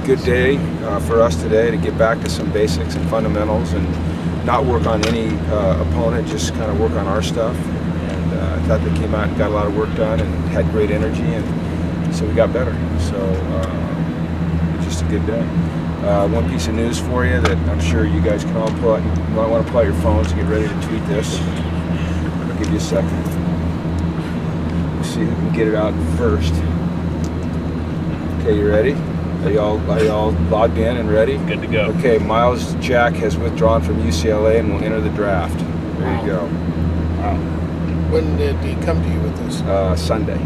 good day for us today to get back to some basics and fundamentals and not work on any opponent, just kind of work on our stuff. And I thought they came out and got a lot of work done and had great energy, and so we got better. So just a good day. One piece of news for you that I'm sure you guys can all pull out. You might want to pull out your phones and get ready to tweet this. I'll give you a second. We'll see who can get it out first. Okay, you ready? Are y'all logged in and ready? Good to go. Okay, Myles Jack has withdrawn from UCLA and will enter the draft. There you go. Wow. When did he come to you with this? Sunday.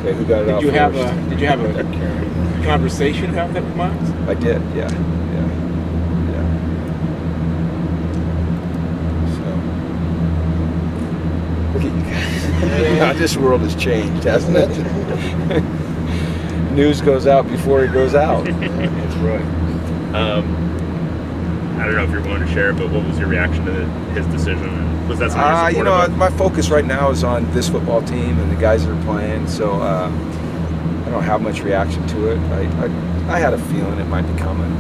Okay, who got it out first? Did you have a conversation about that with Myles? I did, yeah. So, look at you guys. This world has changed, hasn't it? News goes out before it goes out. That's right. I don't know if you're willing to share, but what was your reaction to his decision? Was that something you're supportive of? My focus right now is on this football team and the guys that are playing, so I don't have much reaction to it. I had a feeling it might be coming.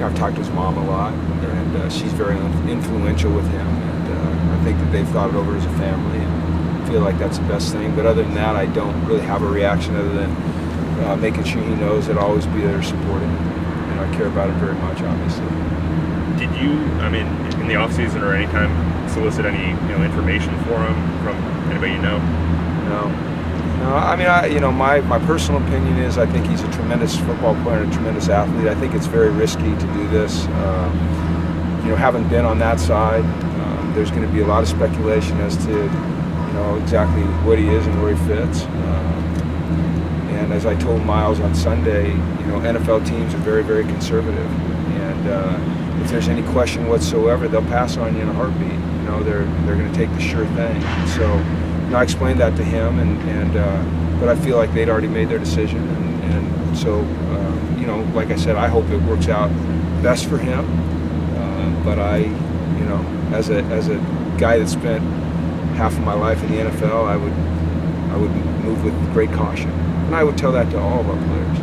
I've talked to his mom a lot, and she's very influential with him, and I think that they've thought it over as a family and feel like that's the best thing. But other than that, I don't really have a reaction other than making sure he knows that I'll always be there supporting him. And I care about him very much, obviously. Did you, in the off season or any time, solicit any information for him from anybody you know? No. My personal opinion is I think he's a tremendous football player and a tremendous athlete. I think it's very risky to do this. Having been on that side, there's going to be a lot of speculation as to exactly what he is and where he fits. And as I told Myles on Sunday, NFL teams are very, very conservative, and if there's any question whatsoever, they'll pass on you in a heartbeat. They're going to take the sure thing. So, I explained that to him, but I feel like they'd already made their decision, and so, like I said, I hope it works out best for him. But as a guy that spent half of my life in the NFL, I would move with great caution, and I would tell that to all of our players.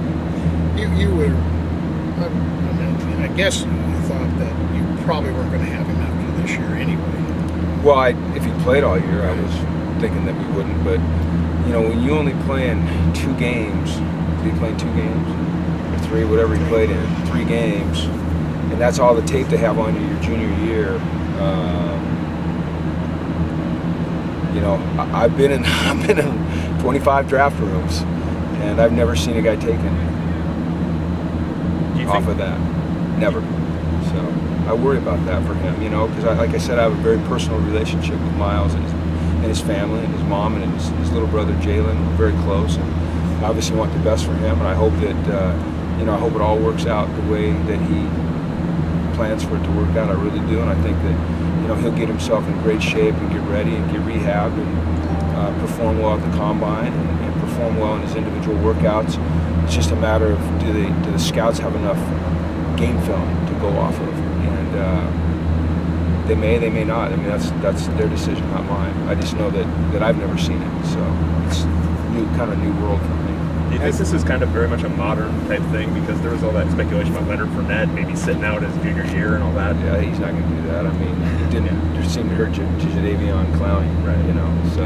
I guess you thought that you probably weren't going to have him after this year anyway. Well, if he played all year, I was thinking that we wouldn't. But when you only play in 2 games, did he play in 2 games or 3, whatever he played in, 3 games, and that's all the tape they have on you your junior year. I've been in 25 draft rooms, and I've never seen a guy taken off of that. Never. So I worry about that for him, because like I said, I have a very personal relationship with Myles and his family and his mom and his little brother Jalen. We're very close, and I obviously want the best for him, and I hope that I hope it all works out the way that he plans for it to work out. I really do, and I think that he'll get himself in great shape and get ready and get rehabbed and perform well at the combine and perform well in his individual workouts. It's just a matter of do the scouts have enough game film to go off of, and they may not. That's their decision, not mine. I just know that I've never seen it, so it's kind of new world for me. Do you think this is kind of very much a modern type thing, because there was all that speculation about Leonard Fournette maybe sitting out his junior year and all that? Yeah, he's not going to do that. It didn't seem to hurt Jadeveon Clowney, right? So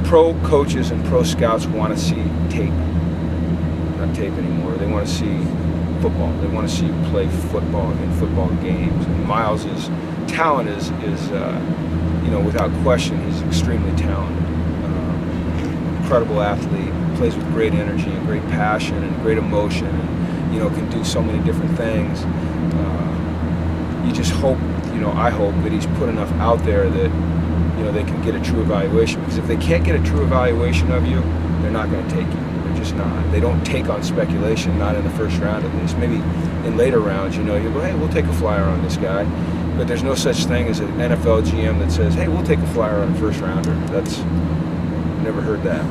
pro coaches and pro scouts want to see tape, not tape anymore. They want to see football. They want to see you play football in football games. And Myles' talent is without question, he's extremely talented. Incredible athlete, plays with great energy and great passion and great emotion, and can do so many different things. You just hope, I hope that he's put enough out there that they can get a true evaluation. Because if they can't get a true evaluation of you, they're not going to take you. They're just not. They don't take on speculation, not in the first round at least. Maybe in later rounds, you go, hey, we'll take a flyer on this guy. But there's no such thing as an NFL GM that says, hey, we'll take a flyer on a first rounder. Never heard that.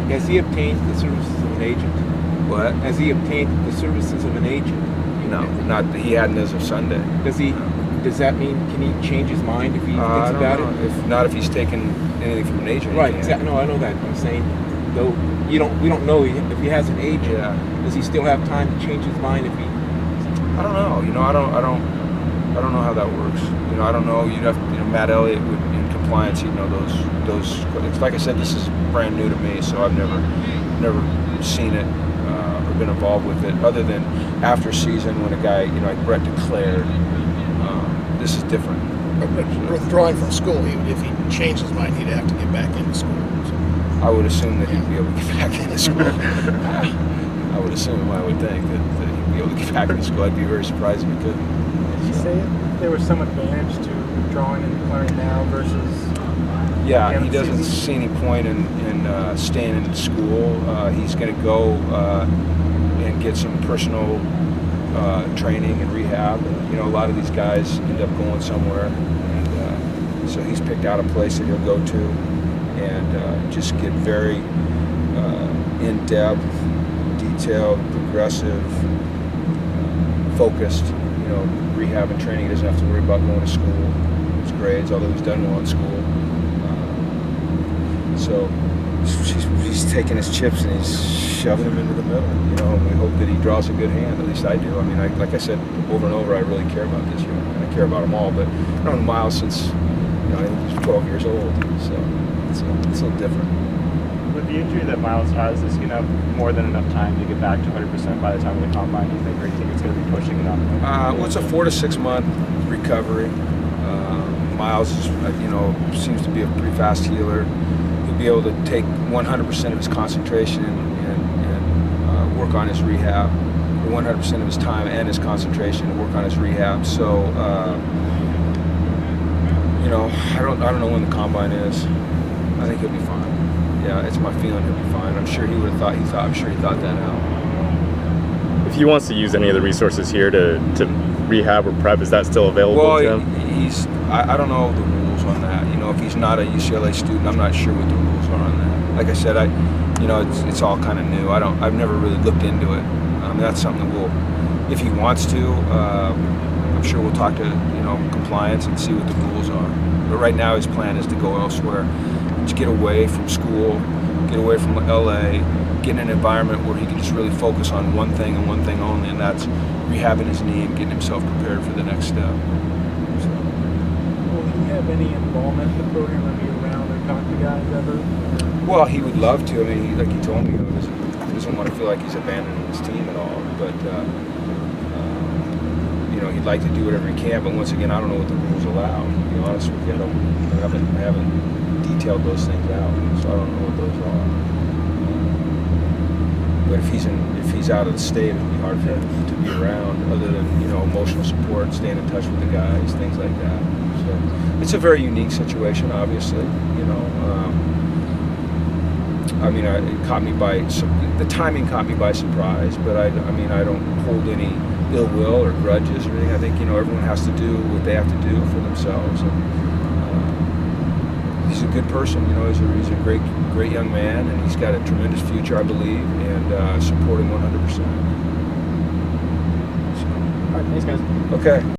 Has he obtained the services of an agent? What? Has he obtained the services of an agent? No, not he hadn't as of Sunday. Does does that mean, can he change his mind if he thinks I don't about know. it? If not, if he's taken anything from an agent. Right, he exactly. can't. No, I know that. I'm saying, though, we don't know if he has an agent. Yeah. Does he still have time to change his mind if he? I don't know. I don't know how that works. I don't know. You'd have, Matt Elliott would, in compliance, he'd know those. It's like I said, this is brand new to me, so I've never seen it or been involved with it, other than after season when a guy, like Brett declared. This is different. But withdrawing from school, if he changed his mind, he'd have to get back into school. So. I would assume that he'd be able to get back into school. I would assume, I would think that he'd be able to get back into school. I'd be very surprised if he couldn't. Did you say there was some advantage to withdrawing and declaring now versus? Yeah, he doesn't see any point in staying in school. He's going to go and get some personal training and rehab. And, a lot of these guys end up going somewhere. And so he's picked out a place that he'll go to and just get very in-depth, detailed, progressive, focused, rehab and training. He doesn't have to worry about going to school, his grades, although he's done well in school. So he's taking his chips and he's shoving them into the middle. And we hope that he draws a good hand. At least I do. I mean, like I said over and over, I really care about this young man. I care about them all, but I've known Myles since I think he's 12 years old. So it's a little different. With the injury that Myles has, is he going to have more than enough time to get back to 100% by the time of the combine? Do you think, or do you think it's going to be pushing it up? Well, it's a 4 to 6 month recovery. Myles, seems to be a pretty fast healer. He'll be able to take 100% of his concentration and work on his rehab, or 100% of his time and his concentration to work on his rehab. So, I don't know when the combine is. I think he'll be fine. Yeah, it's my feeling he'll be fine. I'm sure he would have thought. I'm sure he thought that out. If he wants to use any of the resources here to rehab or prep, is that still available to him? I don't know the rules on that. If he's not a UCLA student, I'm not sure what the rules are on that. Like I said, it's all kind of new. I've never really looked into it. That's something that we'll, if he wants to, I'm sure we'll talk to compliance and see what the rules are. But right now, his plan is to go elsewhere, to get away from school, get away from LA, get in an environment where he can just really focus on one thing and one thing only, and that's rehabbing his knee and getting himself prepared for the next step. Will he have any involvement in the program or be around or talk to guys ever? Well, he would love to. I mean, like he told me, he doesn't want to feel like he's abandoning his team at all. But he'd like to do whatever he can. But once again, I don't know what the rules allow. To be honest with you, I haven't detailed those things out, so I don't know what those are. But if he's out of the state, it'd be hard for him to be around. Other than emotional support, staying in touch with the guys, things like that. So it's a very unique situation, obviously. It caught me the timing caught me by surprise, but I don't hold any ill will or grudges or anything. I think, everyone has to do what they have to do for themselves. And he's a good person, he's a great young man, and he's got a tremendous future, I believe, and support him 100%. All right, thanks, guys. Okay.